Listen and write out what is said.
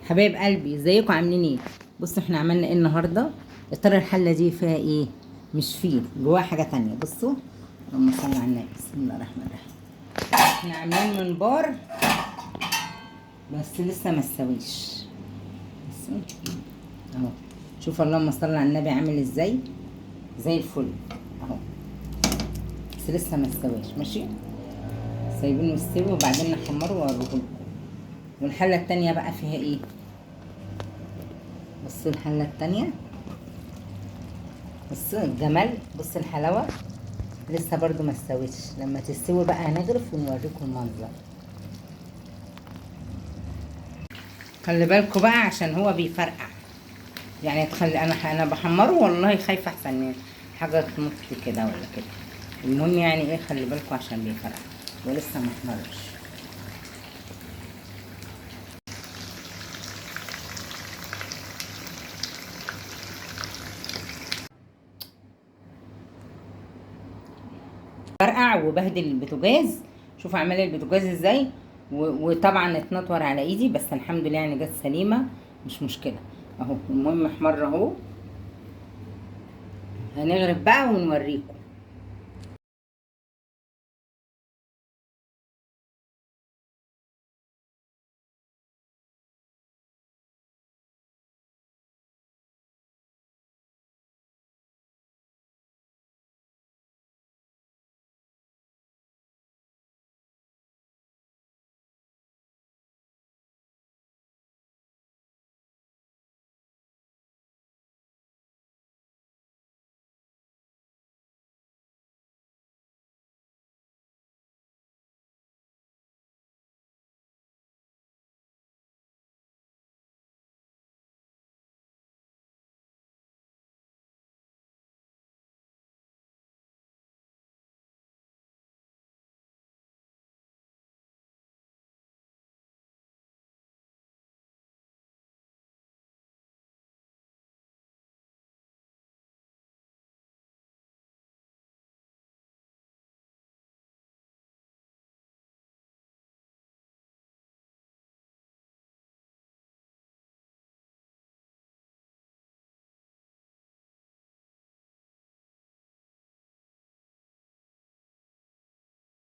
حبايب قلبي، ازيكم عاملين ايه؟ بصوا احنا عملنا ايه النهارده. يا ترى الحله دي فيها ايه؟ مش فيل، جواها حاجه تانية. بصوا، اللهم صل على النبي، بسم الله الرحمن الرحيم. احنا عاملين منبار بس لسه ما استويش. بصوا اهو، شوف اللهم صل على النبي عامل ازاي، زي الفل اهو، بس لسه ما استويش. ماشي، سايبينه يستوي وبعدين نحمره واوريه لكم. والحله التانية بقى فيها ايه؟ بصوا الحله التانية، بصوا الجمال، بصوا الحلاوه، لسه برضو ما استويتش. لما تستوي بقى هنغرف ونوريكم المنظر. خلي بالكوا بقى عشان هو بيفرقع، يعني تخلي انا بحمره والله خايفه احسن حاجه تنط كده ولا كده. المهم يعني ايه، خلي بالكوا عشان بيفرقع ولسه ما احمرش. فرقع وبهدل البوتاجاز. شوف عمال البوتاجاز ازاي، وطبعا اتنطور على ايدي، بس الحمد لله يعني جت سليمه، مش مشكله. اهو المهم احمر اهو. هنغرف بقى ونوريكم.